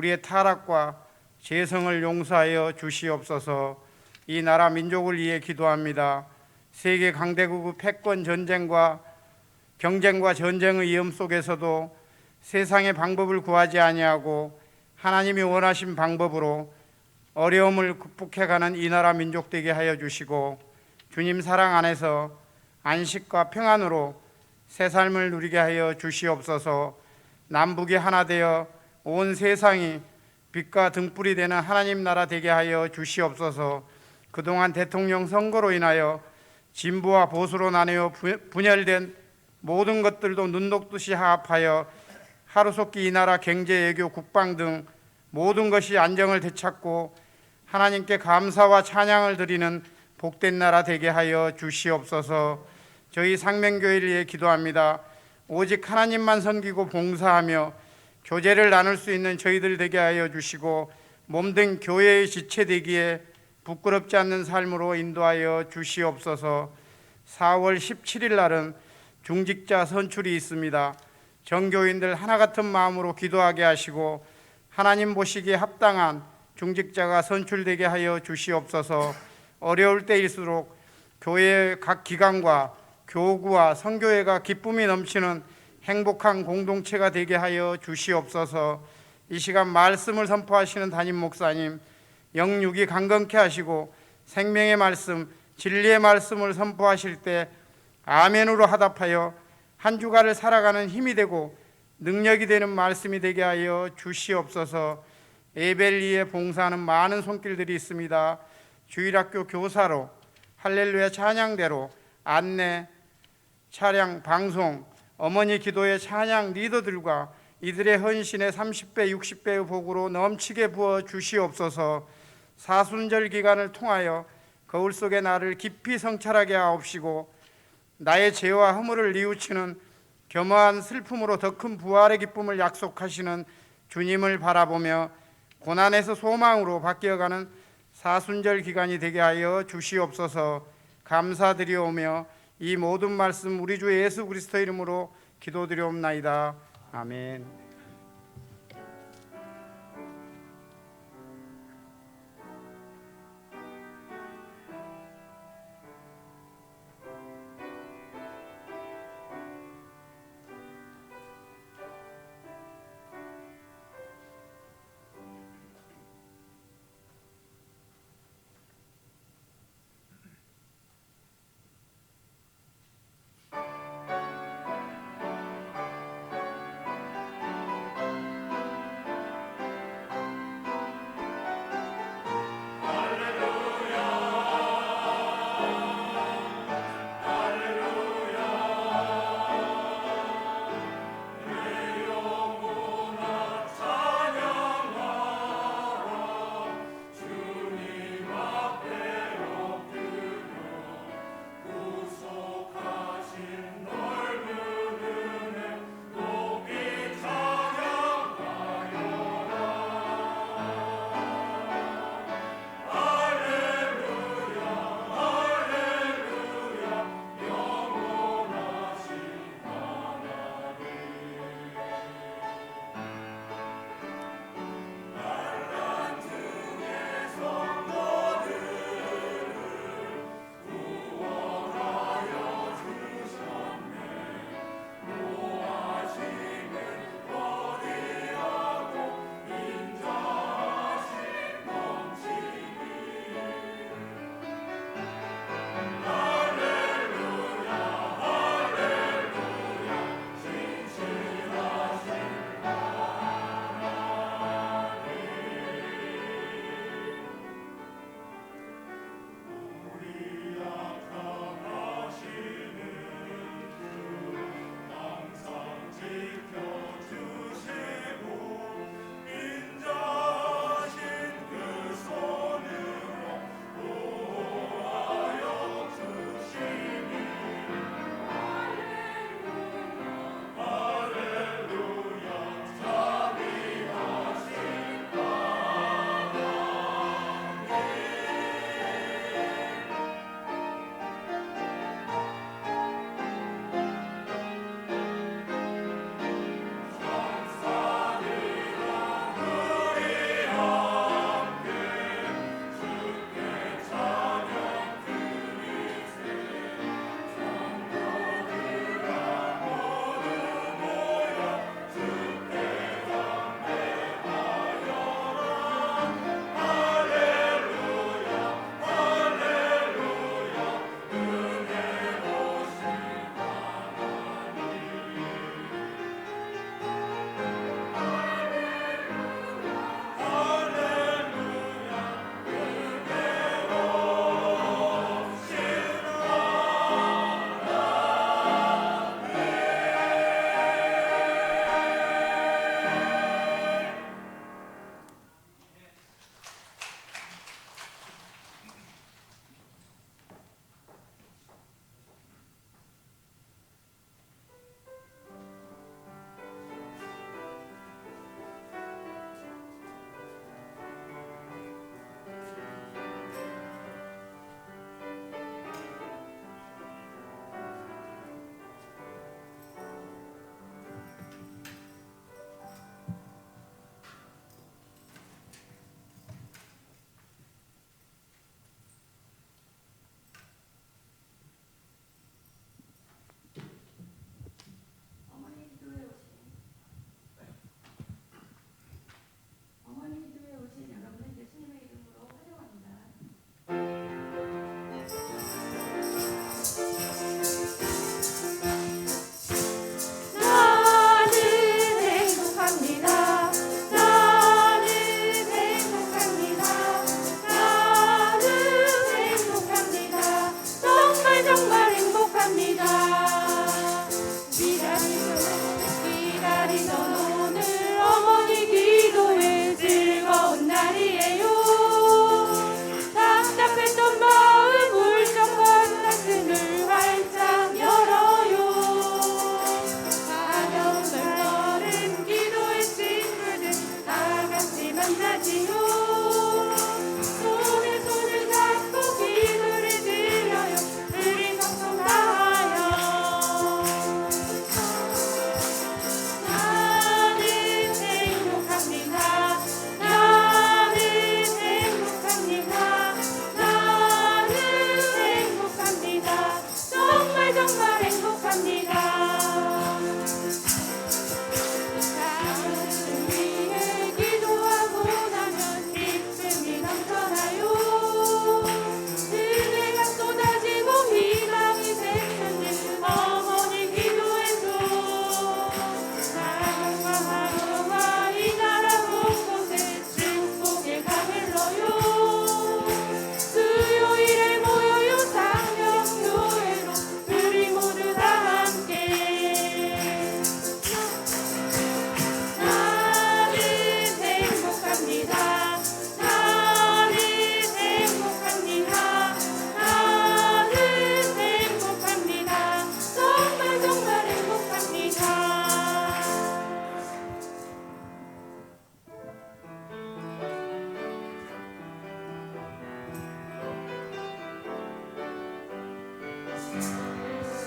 우리의 타락과 죄성을 용서하여 주시옵소서. 이 나라 민족을 위해 기도합니다. 세계 강대국의 패권 전쟁과 경쟁과 전쟁의 위험 속에서도 세상의 방법을 구하지 아니하고 하나님이 원하신 방법으로 어려움을 극복해가는 이 나라 민족 되게 하여 주시고, 주님 사랑 안에서 안식과 평안으로 새 삶을 누리게 하여 주시옵소서. 남북이 하나 되어 온 세상이 빛과 등불이 되는 하나님 나라 되게 하여 주시옵소서. 그동안 대통령 선거로 인하여 진보와 보수로 나뉘어 분열된 모든 것들도 눈 녹듯이 화합하여 하루속히 이 나라 경제, 외교, 국방 등 모든 것이 안정을 되찾고 하나님께 감사와 찬양을 드리는 복된 나라 되게 하여 주시옵소서. 저희 상명교회를 위해 기도합니다. 오직 하나님만 섬기고 봉사하며 교제를 나눌 수 있는 저희들 되게 하여 주시고, 몸된 교회의 지체 되기에 부끄럽지 않는 삶으로 인도하여 주시옵소서. 4월 17일 날은 중직자 선출이 있습니다. 정교인들 하나 같은 마음으로 기도하게 하시고 하나님 보시기에 합당한 중직자가 선출되게 하여 주시옵소서. 어려울 때일수록 교회의 각 기관과 교구와 선교회가 기쁨이 넘치는 행복한 공동체가 되게 하여 주시옵소서. 이 시간 말씀을 선포하시는 담임 목사님, 영육이 강건케 하시고 생명의 말씀, 진리의 말씀을 선포하실 때 아멘으로 화답하여 한 주간을 살아가는 힘이 되고 능력이 되는 말씀이 되게 하여 주시옵소서. 에벨리에 봉사하는 많은 손길들이 있습니다. 주일학교 교사로, 할렐루야 찬양대로, 안내, 차량, 방송, 어머니 기도의 찬양 리더들과 이들의 헌신에 30배, 60배의 복으로 넘치게 부어 주시옵소서. 사순절 기간을 통하여 거울 속의 나를 깊이 성찰하게 하옵시고 나의 죄와 허물을 뉘우치는 겸허한 슬픔으로 더 큰 부활의 기쁨을 약속하시는 주님을 바라보며 고난에서 소망으로 바뀌어가는 사순절 기간이 되게 하여 주시옵소서. 감사드리오며 이 모든 말씀 우리 주 예수 그리스도 이름으로 기도드리옵나이다. 아멘.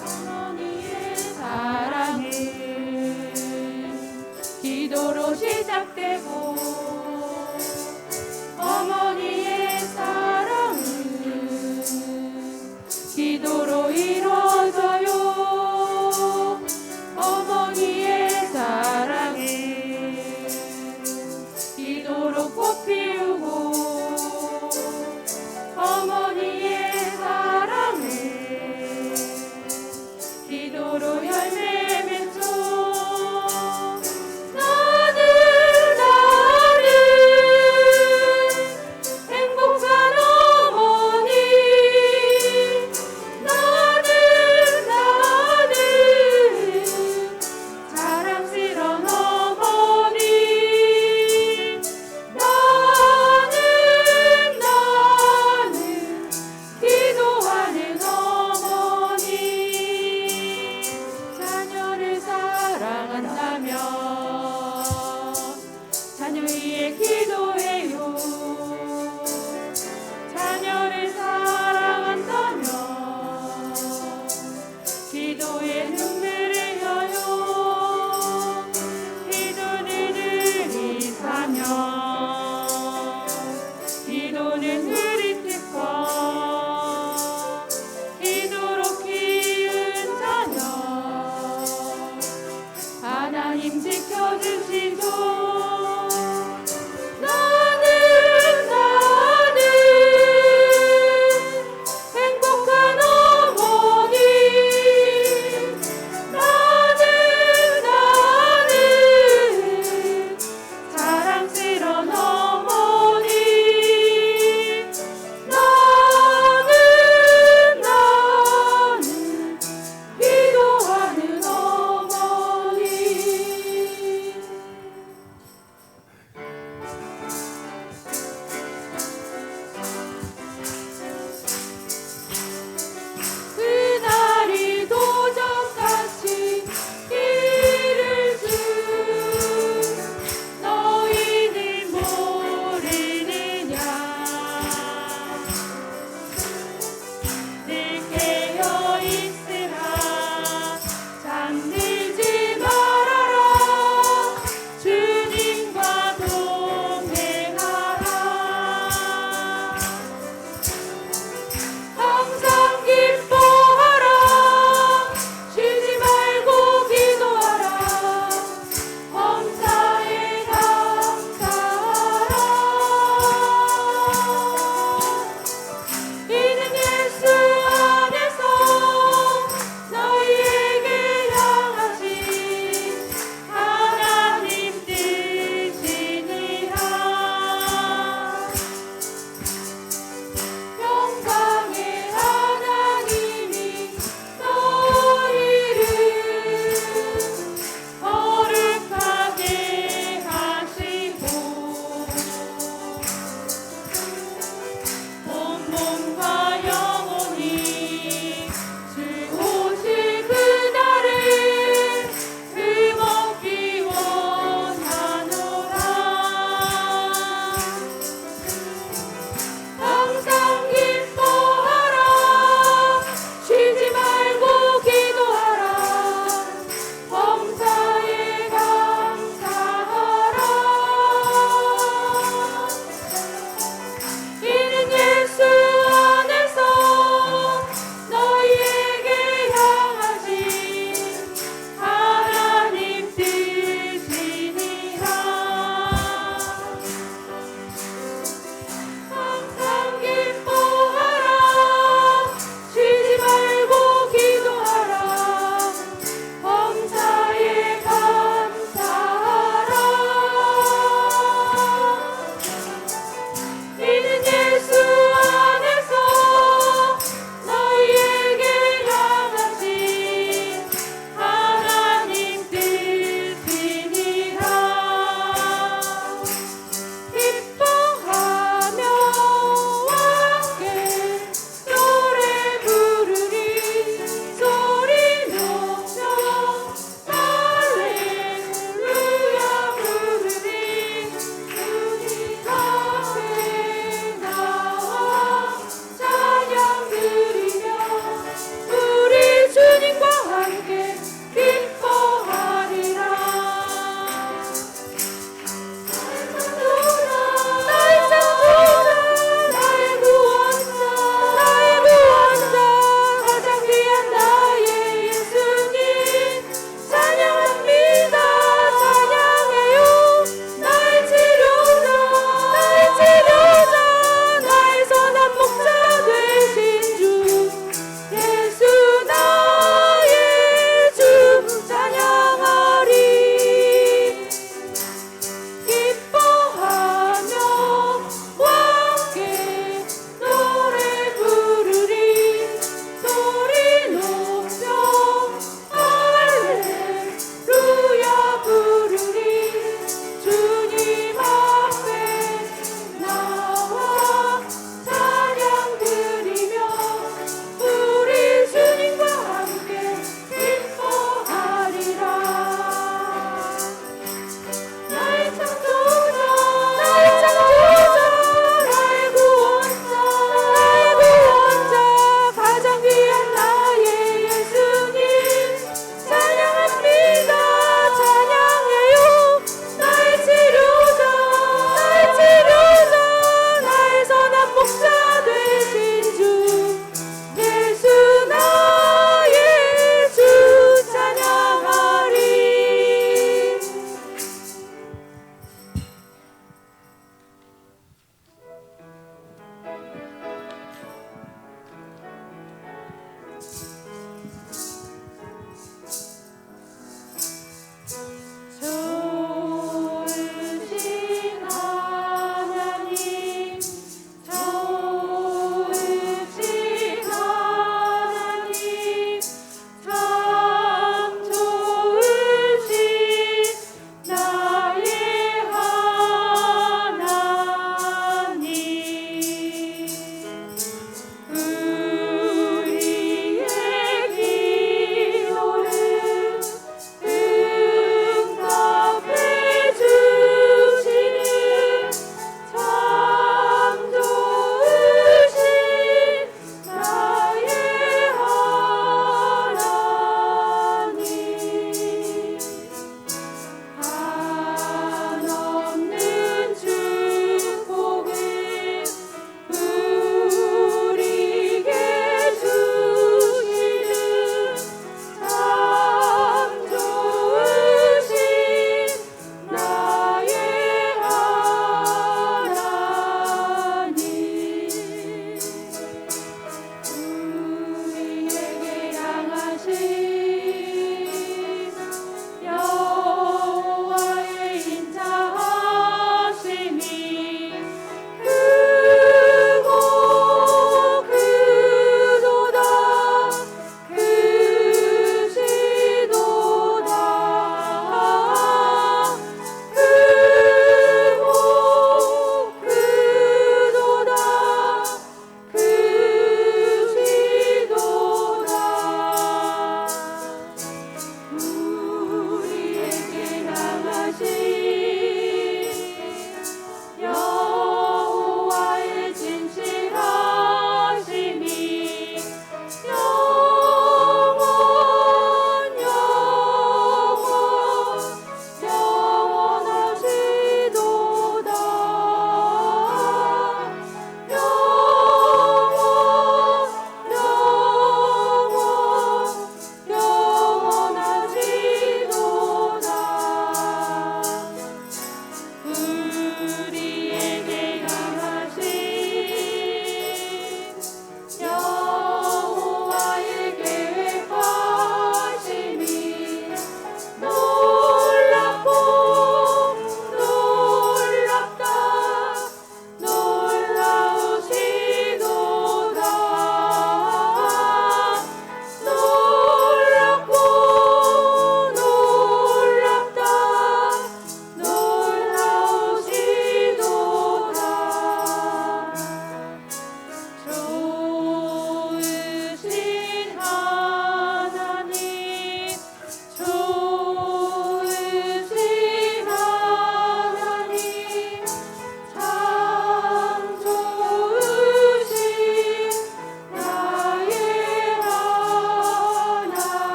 어머니의 사랑은 기도로 시작되고 어머니의 사랑은 기도로 이루어져요. 어머니의 사랑은 기도로 꽃 피우고 어머니의 사랑은 기도로 열매 맺죠. 나는 행복한 어머니 나는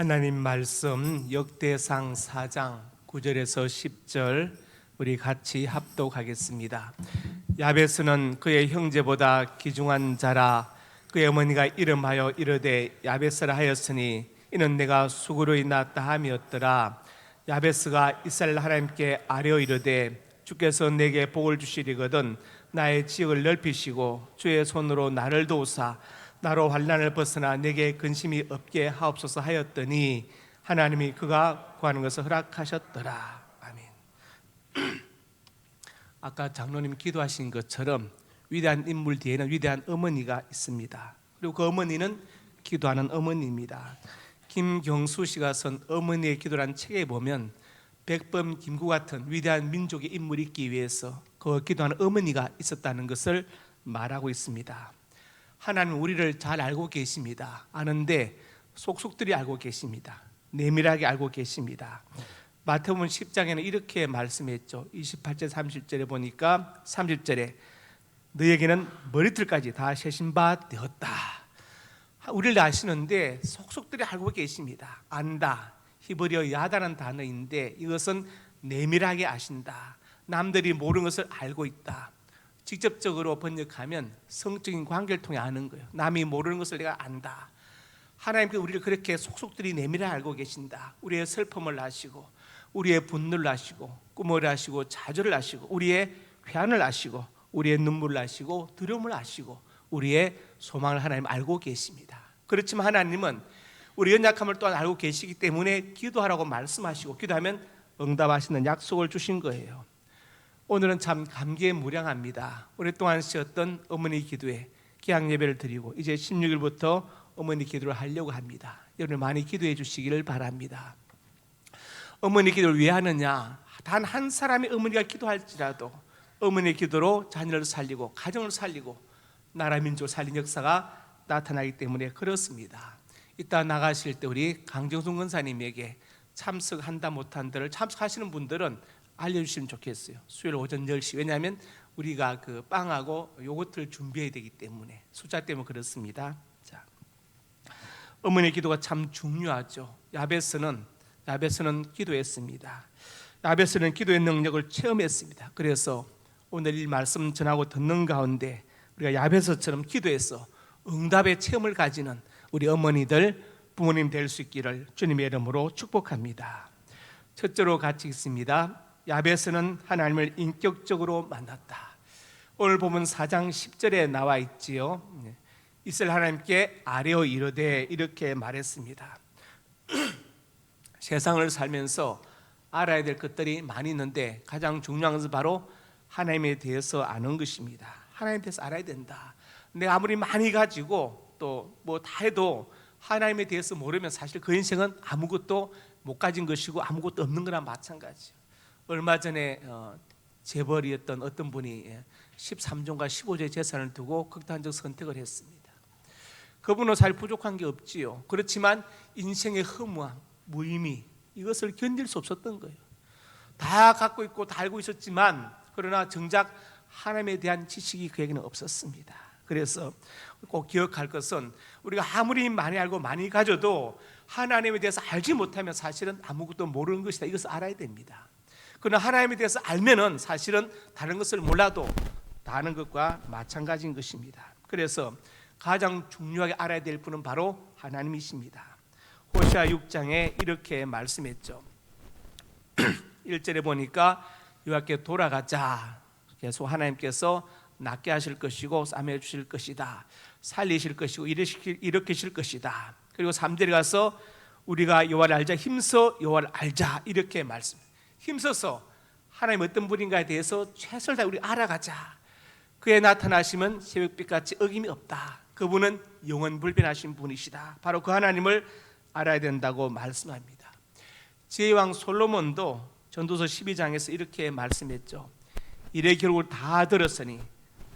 하나님 말씀 역대상 4장 9절에서 10절 우리 같이 합독하겠습니다. 야베스는 그의 형제보다 귀중한 자라. 그의 어머니가 이름하여 이르되 야베스라 하였으니 이는 내가 수고로 낳았다 함이었더라. 야베스가 이스라엘 하나님께 아뢰어 이르되 주께서 내게 복을 주시리거든 나의 지역을 넓히시고 주의 손으로 나를 도우사 나로 환난을 벗어나 내게 근심이 없게 하옵소서 하였더니 하나님이 그가 구하는 것을 허락하셨더라. 아멘. 아까 장로님 기도하신 것처럼 위대한 인물 뒤에는 위대한 어머니가 있습니다. 그리고 그 어머니는 기도하는 어머니입니다. 김경수 씨가 쓴 어머니의 기도라는 책에 보면 백범 김구 같은 위대한 민족의 인물이 있기 위해서 그 기도하는 어머니가 있었다는 것을 말하고 있습니다. 하나님은 우리를 잘 알고 계십니다. 아는데 속속들이 알고 계십니다. 내밀하게 알고 계십니다. 마태복음 10장에는 이렇게 말씀했죠. 28절 30절에 보니까 30절에 너에게는 머리털까지 다 세신 바 되었다. 우리를 아시는데 속속들이 알고 계십니다. 안다. 히브리어 야다라는 단어인데 이것은 내밀하게 아신다. 남들이 모르는 것을 알고 있다. 직접적으로 번역하면 성적인 관계를 통해 아는 거예요. 남이 모르는 것을 내가 안다. 하나님께서 우리를 그렇게 속속들이 내밀하게 알고 계신다. 우리의 슬픔을 아시고 우리의 분노를 아시고 꿈을 아시고 좌절을 아시고 우리의 회한을 아시고 우리의 눈물을 아시고 두려움을 아시고 우리의 소망을 하나님 알고 계십니다. 그렇지만 하나님은 우리 연약함을 또한 알고 계시기 때문에 기도하라고 말씀하시고 기도하면 응답하시는 약속을 주신 거예요. 오늘은 참 감개무량합니다. 오랫동안 쉬었던 어머니 기도에 기약 예배를 드리고 이제 16일부터 어머니 기도를 하려고 합니다. 여러분 많이 기도해 주시기를 바랍니다. 어머니 기도를 왜 하느냐? 단 한 사람의 어머니가 기도할지라도 어머니 기도로 자녀를 살리고 가정을 살리고 나라 민족을 살린 역사가 나타나기 때문에 그렇습니다. 이따 나가실 때 우리 강정순 권사님에게 참석한다 못한다를 참석하시는 분들은 알려주시면 좋겠어요. 수요일 오전 10시. 왜냐하면 우리가 그 빵하고 요거트를 준비해야 되기 때문에 숫자 때문에 그렇습니다. 자, 어머니 기도가 참 중요하죠. 야베스는 기도했습니다. 야베스는 기도의 능력을 체험했습니다. 그래서 오늘 이 말씀 전하고 듣는 가운데 우리가 야베스처럼 기도해서 응답의 체험을 가지는 우리 어머니들 부모님 될 수 있기를 주님의 이름으로 축복합니다. 첫째로 같이 읽습니다. 야베스는 하나님을 인격적으로 만났다. 오늘 보면 4장 10절에 나와 있지요. 이스라엘 하나님께 아뢰어 이르되 이렇게 말했습니다. 세상을 살면서 알아야 될 것들이 많이 있는데 가장 중요한 것은 바로 하나님에 대해서 아는 것입니다. 하나님에 대해서 알아야 된다. 내가 아무리 많이 가지고 또 뭐 다 해도 하나님에 대해서 모르면 사실 그 인생은 아무것도 못 가진 것이고 아무것도 없는 거나 마찬가지예요. 얼마 전에 재벌이었던 어떤 분이 13종과 15조의 재산을 두고 극단적 선택을 했습니다. 그분은 사실 부족한 게 없지요. 그렇지만 인생의 허무함, 무의미 이것을 견딜 수 없었던 거예요. 다 갖고 있고 다 알고 있었지만 그러나 정작 하나님에 대한 지식이 그에게는 없었습니다. 그래서 꼭 기억할 것은 우리가 아무리 많이 알고 많이 가져도 하나님에 대해서 알지 못하면 사실은 아무것도 모르는 것이다. 이것을 알아야 됩니다. 그러나 하나님에 대해서 알면은 사실은 다른 것을 몰라도 다 아는 것과 마찬가지인 것입니다. 그래서 가장 중요하게 알아야 될 분은 바로 하나님이십니다. 호시아 6장에 이렇게 말씀했죠. 1절에 보니까 여호와께 돌아가자. 계속 하나님께서 낫게 하실 것이고 싸매 주실 것이다. 살리실 것이고 일으키실 것이다. 그리고 3절에 가서 우리가 여호와를 알자. 힘써 여호와를 알자. 이렇게 말씀. 힘써서 하나님 어떤 분인가에 대해서 최선을 다해 우리 알아가자. 그의 나타나심은 새벽빛같이 어김이 없다. 그분은 영원불변하신 분이시다. 바로 그 하나님을 알아야 된다고 말씀합니다. 지혜왕 솔로몬도 전도서 12장에서 이렇게 말씀했죠. 이래 결국을 다 들었으니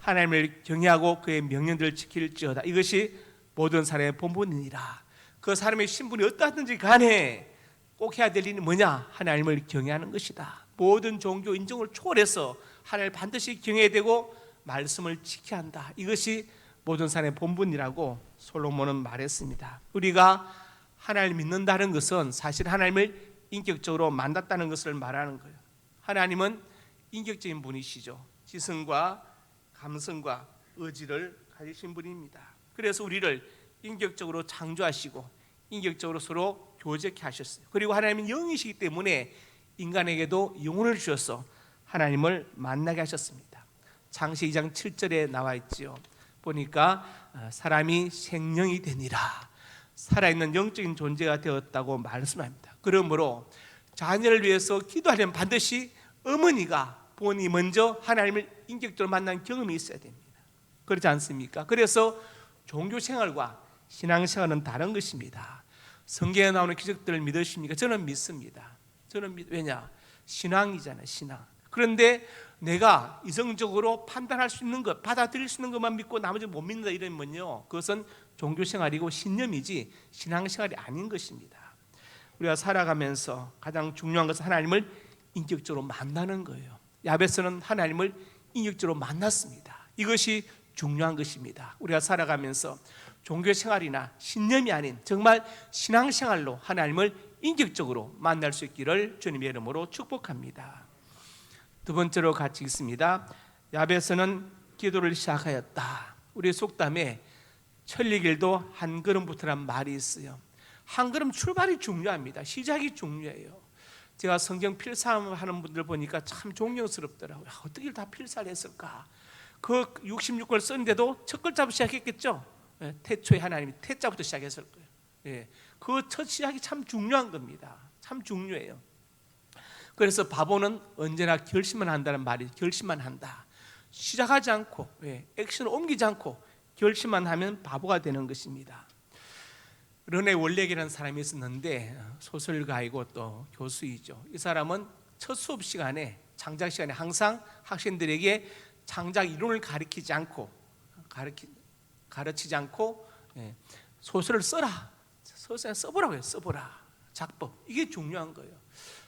하나님을 경외하고 그의 명령들을 지킬지어다. 이것이 모든 사람의 본분이니라. 그 사람의 신분이 어떠하든지 간에 꼭 해야 될 일이 뭐냐? 하나님을 경외하는 것이다. 모든 종교 인정을 초월해서 하나님을 반드시 경외해야 되고 말씀을 지켜야 한다. 이것이 모든 사람의 본분이라고 솔로몬은 말했습니다. 우리가 하나님을 믿는다는 것은 사실 하나님을 인격적으로 만났다는 것을 말하는 거예요. 하나님은 인격적인 분이시죠. 지성과 감성과 의지를 가지신 분입니다. 그래서 우리를 인격적으로 창조하시고 인격적으로 서로 교제케 하셨어요. 그리고 하나님은 영이시기 때문에 인간에게도 영혼을 주셔서 하나님을 만나게 하셨습니다. 창세기 2장 7절에 나와 있지요. 보니까 사람이 생명이 되니라, 살아있는 영적인 존재가 되었다고 말씀합니다. 그러므로 자녀를 위해서 기도하려면 반드시 어머니가 본인이 먼저 하나님을 인격적으로 만난 경험이 있어야 됩니다. 그렇지 않습니까? 그래서 종교생활과 신앙생활은 다른 것입니다. 성경에 나오는 기적들을 믿으십니까? 저는 믿습니다. 왜냐? 신앙이잖아요, 신앙. 그런데 내가 이성적으로 판단할 수 있는 것, 받아들일 수 있는 것만 믿고 나머지 못 믿는다 이러면요, 그것은 종교생활이고 신념이지 신앙생활이 아닌 것입니다. 우리가 살아가면서 가장 중요한 것은 하나님을 인격적으로 만나는 거예요. 야베스는 하나님을 인격적으로 만났습니다. 이것이 중요한 것입니다. 우리가 살아가면서 종교생활이나 신념이 아닌 정말 신앙생활로 하나님을 인격적으로 만날 수 있기를 주님의 이름으로 축복합니다. 두 번째로 같이 읽습니다. 야베스는 기도를 시작하였다. 우리 속담에 천리길도 한 걸음부터란 말이 있어요. 한 걸음 출발이 중요합니다. 시작이 중요해요. 제가 성경 필사하는 분들 보니까 참 존경스럽더라고요. 어떻게 다 필사를 했을까? 그 66권을 썼는데도 첫 글자부터 시작했겠죠. 태초에 하나님이 태자부터 시작했을 거예요. 그 첫 시작이 참 중요한 겁니다. 참 중요해요. 그래서 바보는 언제나 결심만 한다는 말이, 결심만 한다. 시작하지 않고 액션을 옮기지 않고 결심만 하면 바보가 되는 것입니다. 르네 월렉이라는 사람이 있었는데 소설가이고 또 교수이죠. 이 사람은 첫 수업 시간에, 창작 시간에 항상 학생들에게 창작 이론을 가르치지 않고 소설을 써라, 소설 써보라고 해요. 써보라, 작법. 이게 중요한 거예요.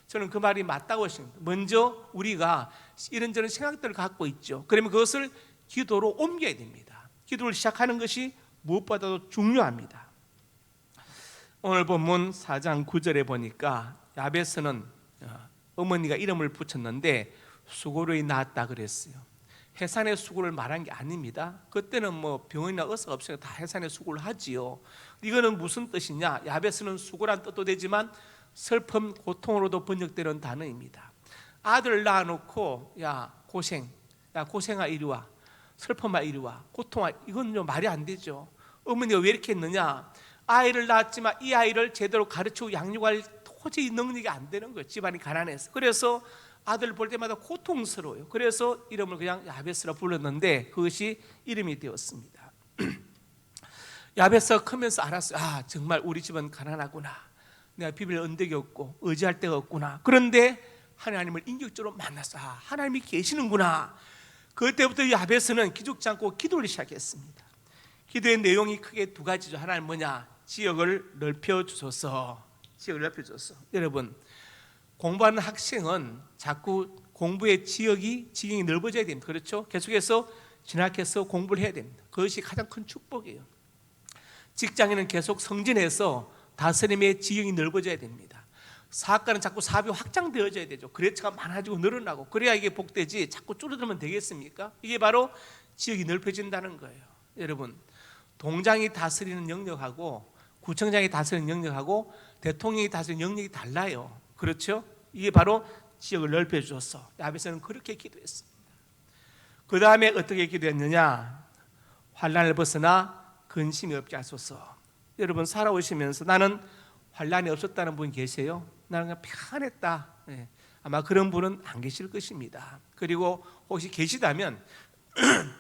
저는 그 말이 맞다고 생각합니다. 먼저 우리가 이런저런 생각들을 갖고 있죠. 그러면 그것을 기도로 옮겨야 됩니다. 기도를 시작하는 것이 무엇보다도 중요합니다. 오늘 본문 4장 9절에 보니까 야베스는 어머니가 이름을 붙였는데 수고로이 낳았다 그랬어요. 해산의 수고를 말한 게 아닙니다. 그때는 뭐 병원이나 의사가 없으니까 다 해산의 수고를 하지요. 이거는 무슨 뜻이냐? 야베스는 수고란 뜻도 되지만 슬픔, 고통으로도 번역되는 단어입니다. 아들 낳아놓고 야 고생아 이리 와, 슬픔아 이리 와, 고통아, 이건 좀 말이 안 되죠. 어머니가 왜 이렇게 했느냐? 아이를 낳았지만 이 아이를 제대로 가르치고 양육할 도저히 능력이 안 되는 거예요. 집안이 가난해서. 그래서 아들 볼 때마다 고통스러워요. 그래서 이름을 그냥 야베스라 불렀는데 그것이 이름이 되었습니다. 야베스가 크면서 알았어요. 아, 정말 우리 집은 가난하구나. 내가 비빌 언덕이 없고 의지할 데가 없구나. 그런데 하나님을 인격적으로 만났어. 아, 하나님이 계시는구나. 그때부터 야베스는 기죽지 않고 기도를 시작했습니다. 기도의 내용이 크게 두 가지죠. 하나는 뭐냐? 지역을 넓혀주소서. 지역을 넓혀줘서. 여러분, 공부하는 학생은 자꾸 공부의 지경이 넓어져야 됩니다. 그렇죠? 계속해서 진학해서 공부를 해야 됩니다. 그것이 가장 큰 축복이에요. 직장인은 계속 승진해서 다스림의 지경이 넓어져야 됩니다. 사업가는 자꾸 사업이 확장되어져야 되죠. 거래처가 많아지고 늘어나고, 그래야 이게 복되지. 자꾸 줄어들면 되겠습니까? 이게 바로 지역이 넓혀진다는 거예요. 여러분, 동장이 다스리는 영역하고 구청장이 다스리는 영역하고 대통령이 다스리는 영역이 달라요. 그렇죠? 이게 바로 지역을 넓혀주셔서 야베스는 그렇게 기도했습니다. 그 다음에 어떻게 기도했느냐? 환난을 벗어나 근심이 없게 하소서. 여러분, 살아오시면서 나는 환난이 없었다는 분 계세요? 나는 그냥 편했다. 아마 그런 분은 안 계실 것입니다. 그리고 혹시 계시다면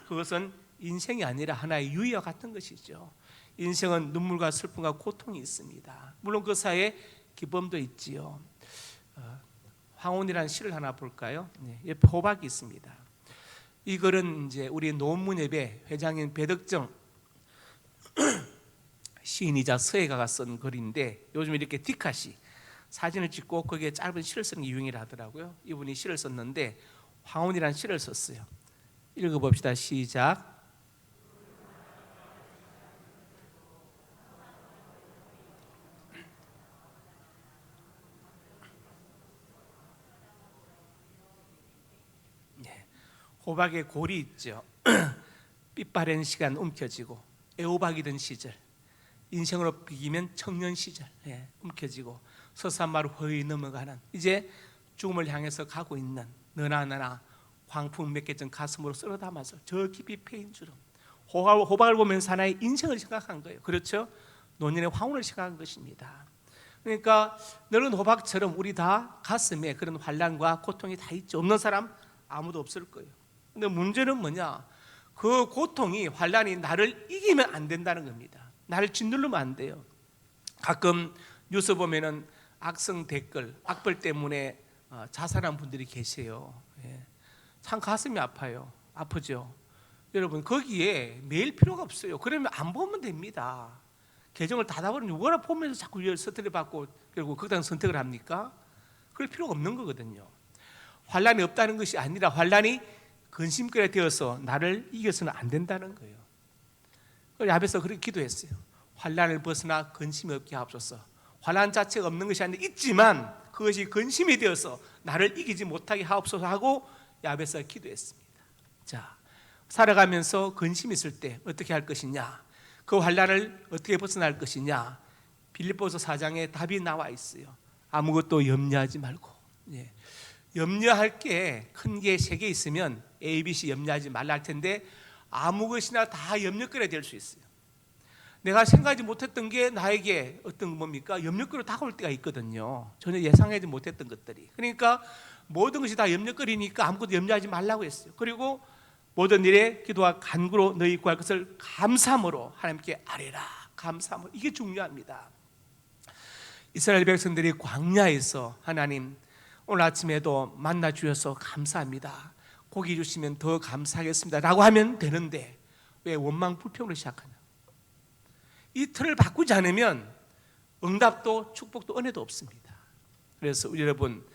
그것은 인생이 아니라 하나의 유의와 같은 것이죠. 인생은 눈물과 슬픔과 고통이 있습니다. 물론 그 사이에 기쁨도 있지요. 황혼이라는 시를 하나 볼까요? 옆에 호박이 있습니다. 이 글은 이제 우리 노원문 예배 회장인 배덕정 시인이자 서예가가 쓴 글인데, 요즘 이렇게 디카시 사진을 찍고 거기에 짧은 시를 쓰는 게 유행이라 하더라고요. 이분이 시를 썼는데 황혼이라는 시를 썼어요. 읽어봅시다. 시작. 호박의 골이 있죠. 삐빠른 시간 움켜쥐고 애호박이던 시절, 인생으로 비기면 청년 시절 움켜쥐고 서산마루 허이 넘어가는 이제 죽음을 향해서 가고 있는 너나 나나 광풍 몇 개 전 가슴으로 쓸어 담아서 저 깊이 패인 주름 호박을 보면서 하나의 인생을 생각한 거예요. 그렇죠? 노년의 황혼을 생각한 것입니다. 그러니까 너는 호박처럼 우리 다 가슴에 그런 환난과 고통이 다 있죠. 없는 사람 아무도 없을 거예요. 근데 문제는 뭐냐? 그 고통이 환난이 나를 이기면 안 된다는 겁니다. 나를 짓누르면 안 돼요. 가끔 뉴스 보면은 악성 댓글, 악플 때문에 자살한 분들이 계세요. 참 가슴이 아파요. 아프죠. 여러분 거기에 매일 필요가 없어요. 그러면 안 보면 됩니다. 계정을 닫아버리면 뭐라 보면서 자꾸 스트레스 받고 결국 극단 선택을 합니까? 그럴 필요가 없는 거거든요. 환란이 없다는 것이 아니라 환란이 근심거리가 되어서 나를 이겨서는 안 된다는 거예요. 그래서 야베스가 그렇게 기도했어요. 환란을 벗어나 근심이 없게 하옵소서. 환란 자체가 없는 것이 아니라 있지만 그것이 근심이 되어서 나를 이기지 못하게 하옵소서 하고 야베스가 기도했습니다. 자, 살아가면서 근심이 있을 때 어떻게 할 것이냐, 그 환란을 어떻게 벗어날 것이냐, 빌립보서 4장에 답이 나와 있어요. 아무것도 염려하지 말고. 염려할 게 큰 게 3개 있으면 A, B, C 염려하지 말라 할 텐데 아무 것이나 다 염려거리가 될 수 있어요. 내가 생각하지 못했던 게 나에게 어떤 뭡니까? 염려거리로 다가올 때가 있거든요. 전혀 예상하지 못했던 것들이. 그러니까 모든 것이 다 염려거리니까 아무것도 염려하지 말라고 했어요. 그리고 모든 일에 기도와 간구로 너희 구할 것을 감사함으로 하나님께 아뢰라. 감사함으로. 이게 중요합니다. 이스라엘 백성들이 광야에서 하나님 오늘 아침에도 만나 주셔서 감사합니다. 고기 주시면 더 감사하겠습니다 라고 하면 되는데 왜 원망 불평으로 시작하냐? 이 틀을 바꾸지 않으면 응답도 축복도 은혜도 없습니다. 그래서 우리 여러분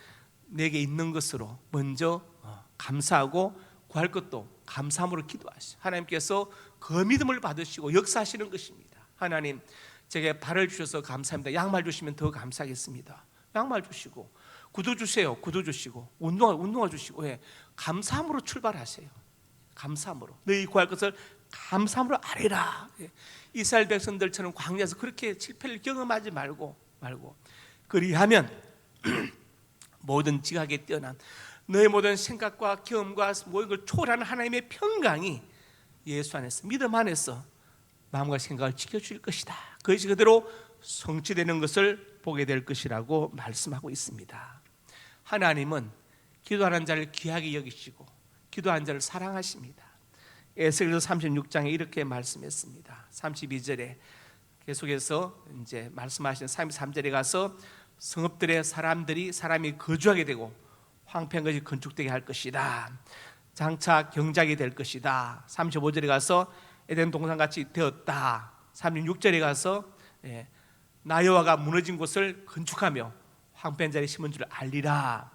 내게 있는 것으로 먼저 감사하고 구할 것도 감사함으로 기도하시오. 하나님께서 그 믿음을 받으시고 역사하시는 것입니다. 하나님 제게 발을 주셔서 감사합니다. 양말 주시면 더 감사하겠습니다. 양말 주시고 구두 주세요. 구두 주시고 운동화 주시고 감사함으로 출발하세요. 감사함으로 너희 구할 것을 감사함으로 아뢰라. 이스라엘 백성들처럼 광야에서 그렇게 실패를 경험하지 말고 그리하면 모든 지각에 뛰어난 너의 모든 생각과 경험과 모든 걸 초월하는 하나님의 평강이 예수 안에서 믿음 안에서 마음과 생각을 지켜줄 것이다. 그것이 그대로 성취되는 것을 보게 될 것이라고 말씀하고 있습니다. 하나님은 기도하는 자를 귀하게 여기시고 기도하는 자를 사랑하십니다. 에스겔서 36장에 이렇게 말씀했습니다. 32절에 계속해서 이제 말씀하신 33절에 가서 성읍들의 사람이 거주하게 되고 황폐한 것이 건축되게 할 것이다. 장차 경작이 될 것이다. 35절에 가서 에덴 동산같이 되었다. 36절에 가서 나 여호와가 무너진 곳을 건축하며 황폐한 자리에 심은 줄 알리라.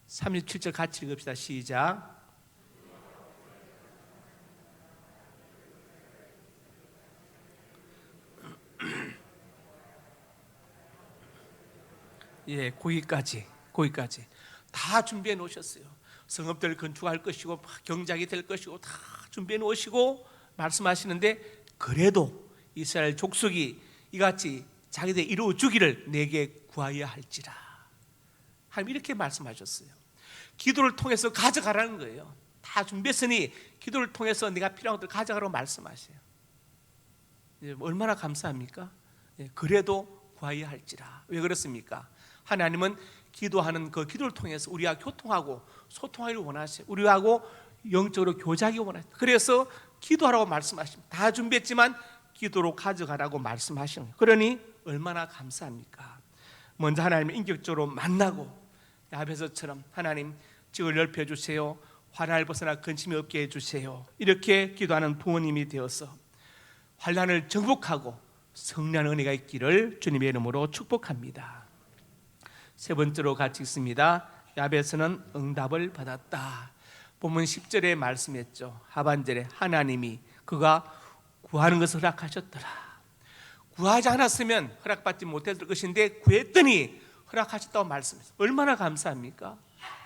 37절 같이 읽읍시다. 시작. 거기까지 다 준비해 놓으셨어요. 성읍들 건축할 것이고 경작이 될 것이고 다 준비해 놓으시고 말씀하시는데 그래도 이스라엘 족속이 이같이 자기들 이루어 주기를 내게 구하여야 할지라. 하나님 이렇게 말씀하셨어요. 기도를 통해서 가져가라는 거예요. 다 준비했으니 기도를 통해서 네가 필요한 것들 가져가라고 말씀하세요. 얼마나 감사합니까? 그래도 구하여야 할지라. 왜 그렇습니까? 하나님은 기도하는 그 기도를 통해서 우리와 교통하고 소통하기를 원하세요. 우리하고 영적으로 교제하기 원하세요. 그래서 기도하라고 말씀하십니다. 다 준비했지만 기도로 가져가라고 말씀하시는 거예요. 그러니 얼마나 감사합니까? 먼저 하나님을 인격적으로 만나고 야베스처럼 하나님 지을 넓혀주세요. 환난을 벗어나 근심이 없게 해주세요. 이렇게 기도하는 부모님이 되어서 환난을 정복하고 승리하는 은혜가 있기를 주님의 이름으로 축복합니다. 세 번째로 같이 읽습니다. 야베스는 응답을 받았다. 본문 10절에 말씀했죠. 하반절에 하나님이 그가 구하는 것을 허락하셨더라. 구하지 않았으면 허락받지 못했을 것인데 구했더니 허락하셨다고 말씀했어요. 얼마나 감사합니까?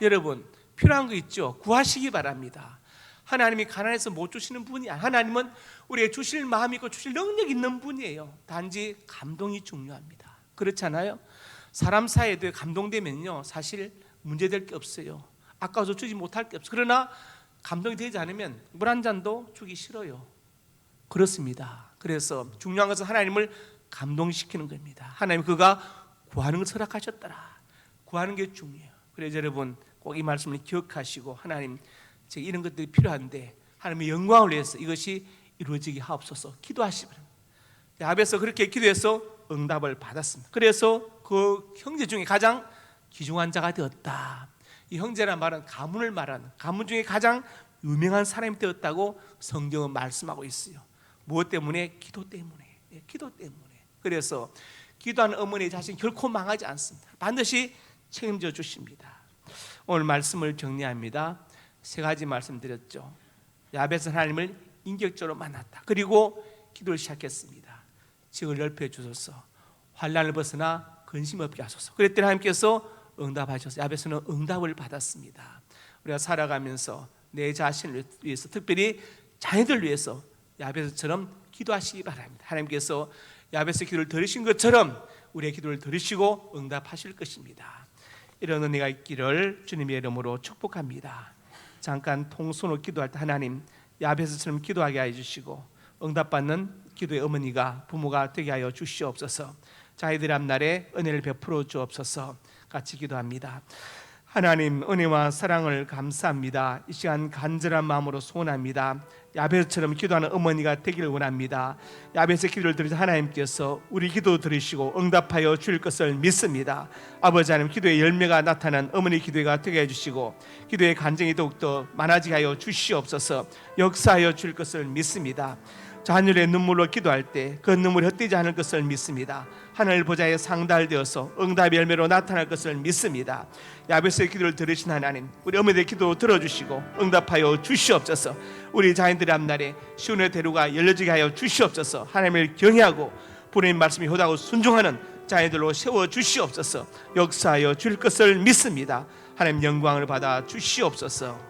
여러분 필요한 거 있죠? 구하시기 바랍니다. 하나님이 가난해서 못 주시는 분이 아니에요. 하나님은 우리에게 주실 마음이 있고 주실 능력이 있는 분이에요. 단지 감동이 중요합니다. 그렇잖아요. 사람 사이에도 감동되면요 사실 문제될 게 없어요. 아까워서 주지 못할 게 없어요. 그러나 감동이 되지 않으면 물 한 잔도 주기 싫어요. 그렇습니다. 그래서 중요한 것은 하나님을 감동시키는 겁니다. 하나님 그가 구하는 것을 허락하셨더라. 구하는 게 중요해요. 그래서 여러분 꼭 이 말씀을 기억하시고 하나님 제가 이런 것들이 필요한데 하나님의 영광을 위해서 이것이 이루어지게 하옵소서 기도하시 바랍니다. 야베스가 그렇게 기도해서 응답을 받았습니다. 그래서 그 형제 중에 가장 귀중한 자가 되었다. 이 형제란 말은 가문을 말하는 가문 중에 가장 유명한 사람이 되었다고 성경은 말씀하고 있어요. 무엇 때문에? 기도 때문에. 기도 때문에. 그래서 기도하는 어머니 자신 결코 망하지 않습니다. 반드시 책임져 주십니다. 오늘 말씀을 정리합니다. 세 가지 말씀드렸죠. 야베스 하나님을 인격적으로 만났다. 그리고 기도를 시작했습니다. 지을 넓혀 주소서, 환난을 벗어나 근심 없게 하소서. 그랬더니 하나님께서 응답하셔서 야베스는 응답을 받았습니다. 우리가 살아가면서 내 자신을 위해서 특별히 자녀들 위해서 야베스처럼 기도하시기 바랍니다. 하나님께서 야베스 기도를 들으신 것처럼 우리의 기도를 들으시고 응답하실 것입니다. 이런 은혜가 있기를 주님의 이름으로 축복합니다. 잠깐 통손으로 기도할 때 하나님 야베스처럼 기도하게 하여 주시고 응답받는 기도의 어머니가 부모가 되게 하여 주시옵소서. 자기들 앞날에 은혜를 베풀어 주옵소서. 같이 기도합니다. 하나님 은혜와 사랑을 감사합니다. 이 시간 간절한 마음으로 소원합니다. 야베스처럼 기도하는 어머니가 되기를 원합니다. 야베스의 기도를 들으셔 하나님께서 우리 기도 들으시고 응답하여 주실 것을 믿습니다. 아버지 하나님 기도의 열매가 나타난 어머니 기도가 되게 해주시고 기도의 간증이 더욱더 많아지게 하여 주시옵소서. 역사하여 주실 것을 믿습니다. 자녀의 눈물로 기도할 때 그 눈물이 헛되지 않을 것을 믿습니다. 하늘 보좌에 상달되어서 응답의 열매로 나타날 것을 믿습니다. 야베스의 기도를 들으신 하나님 우리 어머니의 기도 들어주시고 응답하여 주시옵소서. 우리 자녀들의 앞날에 시온의 대로가 열려지게 하여 주시옵소서. 하나님을 경외하고 부모님 말씀이 효도하고 순종하는 자녀들로 세워주시옵소서. 역사하여 줄 것을 믿습니다. 하나님 영광을 받아 주시옵소서.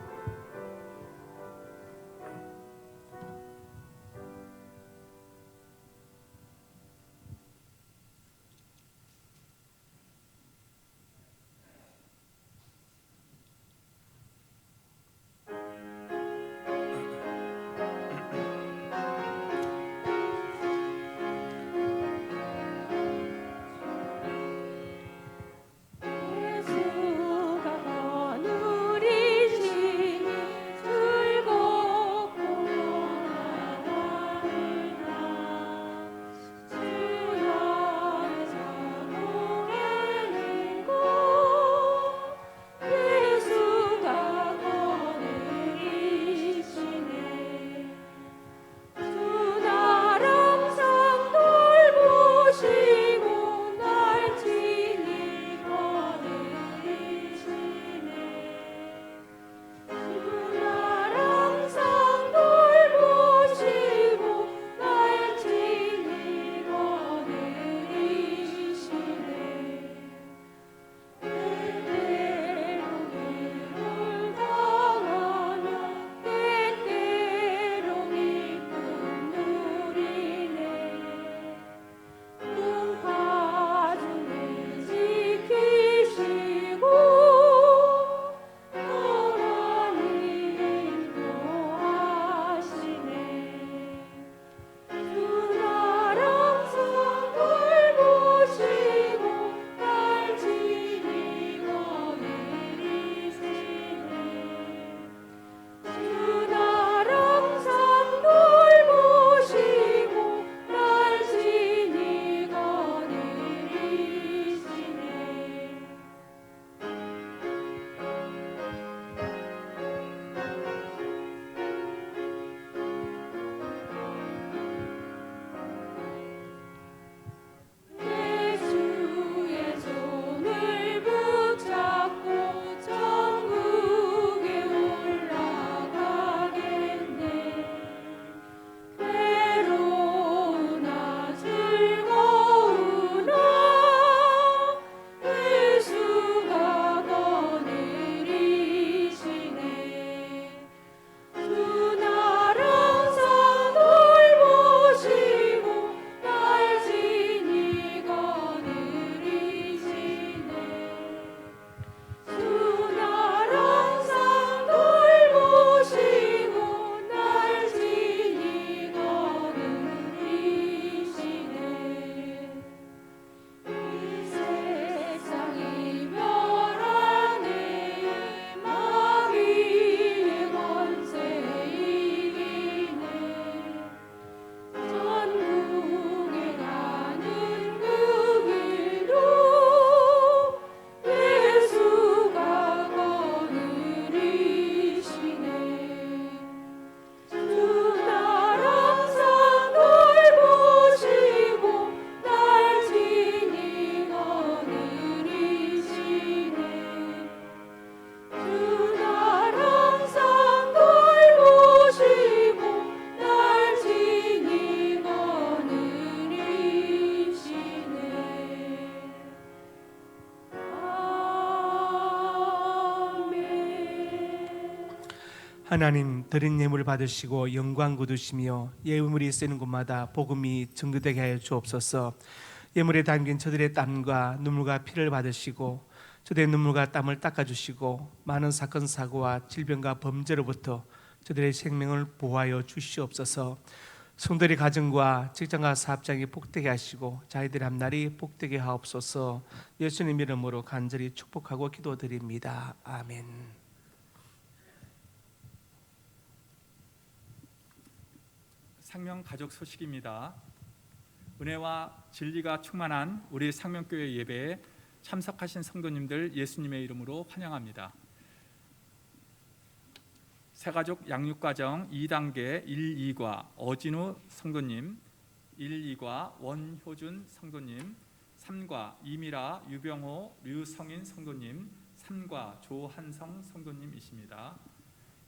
예수가 누리신 하나님, 드린 예물을 받으시고 영광 거두시며 예물이 쓰이는 곳마다 복음이 증거되게 하여 주옵소서. 예물에 담긴 저들의 땀과 눈물과 피를 받으시고 저들의 눈물과 땀을 닦아주시고 많은 사건 사고와 질병과 범죄로부터 저들의 생명을 보호하여 주시옵소서. 성도의 가정과 직장과 사업장이 복되게 하시고 자기들의 앞날이 복되게 하옵소서. 예수님 이름으로 간절히 축복하고 기도드립니다. 아멘. 상명 가족 소식입니다. 은혜와 진리가 충만한 우리 상명교회 예배에 참석하신 성도님들 예수님의 이름으로 환영합니다. 새가족 양육과정 2단계 1, 2과 어진우 성도님, 1, 2과 원효준 성도님, 3과 이미라, 유병호, 류성인 성도님, 3과 조한성 성도님이십니다.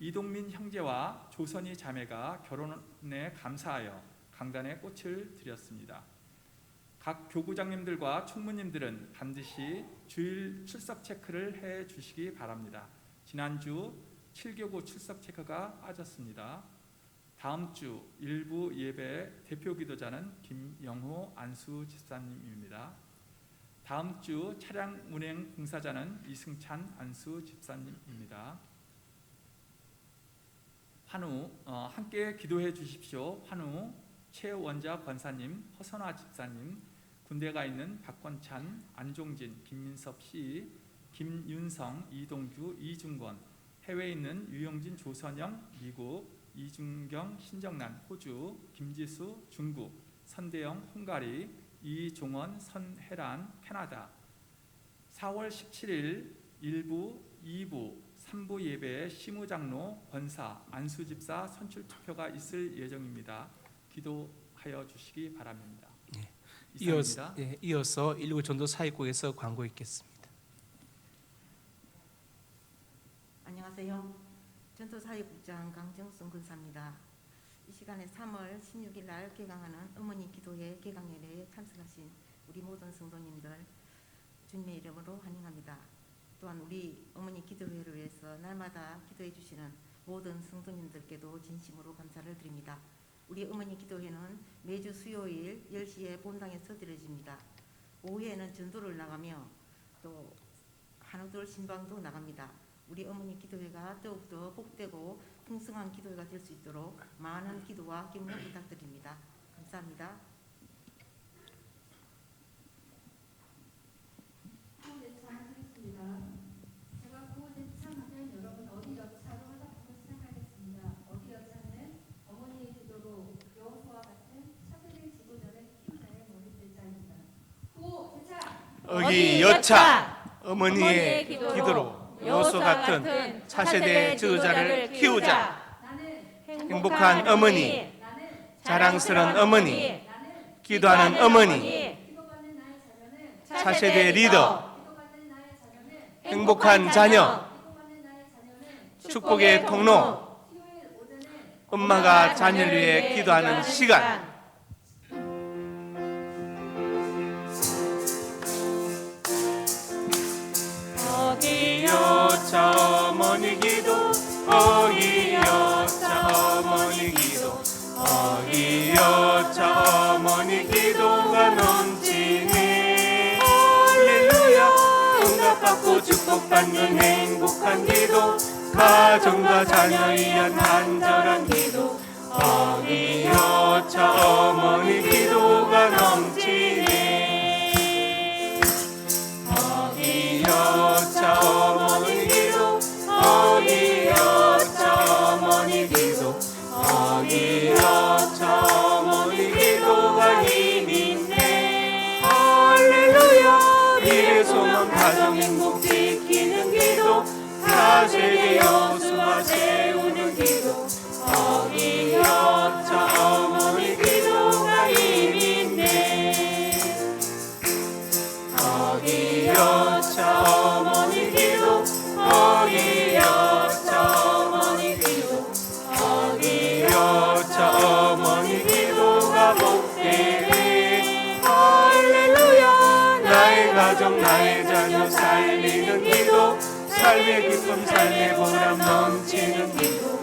이동민 형제와 조선희 자매가 결혼에 감사하여 강단에 꽃을 드렸습니다. 각 교구장님들과 총무님들은 반드시 주일 출석 체크를 해 주시기 바랍니다. 지난주 7교구 출석 체크가 빠졌습니다. 다음 주 일부 예배 대표 기도자는 김영호 안수 집사님입니다. 다음 주 차량 운행 봉사자는 이승찬 안수 집사님입니다. 환우 함께 기도해 주십시오. 환우 최원자 권사님, 허선화 집사님, 군대 가 있는 박권찬, 안종진, 김민섭 씨, 김윤성, 이동규, 이중권, 해외에 있는 유영진, 조선영, 미국, 이준경, 신정난, 호주, 김지수, 중국, 선대영, 헝가리, 이종원, 선혜란, 캐나다. 4월 17일 1부, 2부, 3부 예배에 시무장로, 권사, 안수집사 선출 투표가 있을 예정입니다. 기도하여 주시기 바랍니다. 이어서 119 전도 사역국에서 광고 있겠습니다. 안녕하세요. 전도사역국장 강정순 군사입니다. 이 시간에 3월 16일 날 개강하는 어머니 기도회 개강예배에 참석하신 우리 모든 성도님들 주님의 이름으로 환영합니다. 또한 우리 어머니 기도회를 위해서 날마다 기도해 주시는 모든 성도님들께도 진심으로 감사를 드립니다. 우리 어머니 기도회는 매주 수요일 10시에 본당에서 드려집니다. 오후에는 전도를 나가며 또 한우돌 신방도 나갑니다. 우리 어머니 기도회가 더욱더 복되고 풍성한 기도회가 될 수 있도록 많은 기도와 격려 부탁드립니다. 감사합니다. 제가 구호대참하면 여러분 어디 여차로 화답하고 시작하겠습니다. 어디 여차는 어머니의 기도로 여호수아와 같은 차세대 지도자를 키우자에 몰입될 자입니다. 구호대참 어기 여차 어머니의 기도로 여호수아 같은 차세대 지도자를 키우자. 행복한 어머니, 자랑스러운 어머니, 기도하는 어머니, 차세대 리더, 행복한 자녀, 축복의 통로, 엄마가 자녀를 위해 기도하는 시간. 어기 여차 어머니 기도, 어기 여차 어머니 기도, 어기 여차 어머니 기도가 넘치네. 할렐루야. 응답받고 축복받는 행복한 기도, 가정과 자녀 위한 간절한 기도, 어기 여차 어머니 기도가 넘치네. 어기 여차 어머니 기도, 어기 여차 어머니 기도, 어기 여차 어머니 기도가 힘이 있네. 할렐루야. 미래 소망 가정 행복 지키는 기도, 차세대 여수와 세우는 기도, 어기 여차 어머니 기도가 힘이 있네. 어기 여차 어머니 기도, 어기 여차 어머니 기도, 어기 여차 어머니 기도가 복되네. 할렐루야. 나의 가정 나의 자녀 살리는 기도, 삶의 기쁨 삶의 보람 넘치는 기도,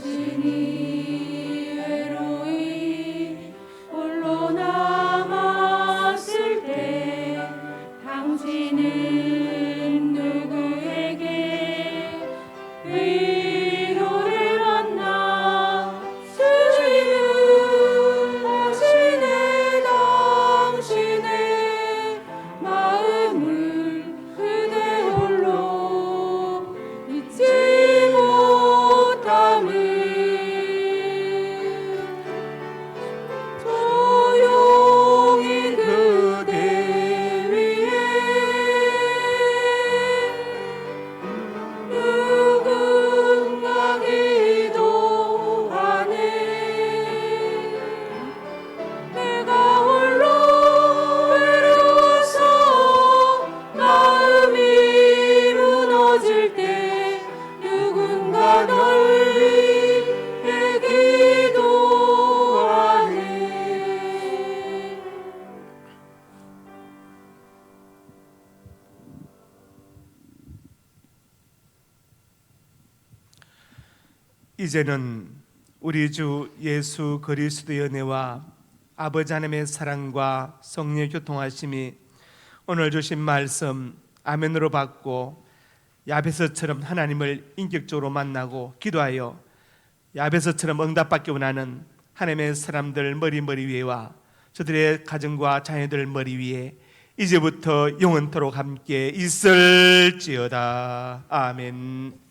당신이 외로이 홀로 남았을 때 당신은 누구에게 위로를 만나 주시는 당신의 마음을 그대 홀로 잊지 못함을 조용히 그대 위에 누군가 기도하네. 내가 홀로 외로워서 마음이 무너질 때 누군가 널 위해 기도하네. 이제는 우리 주 예수 그리스도의 은혜와 아버지 하나님의 사랑과 성령의 교통하심이 오늘 주신 말씀 아멘으로 받고 야베스처럼 하나님을 인격적으로 만나고 기도하여 야베스처럼 응답받기 원하는 하나님의 사람들 머리 위에와 저들의 가정과 자녀들 머리 위에 이제부터 영원토록 함께 있을지어다. 아멘.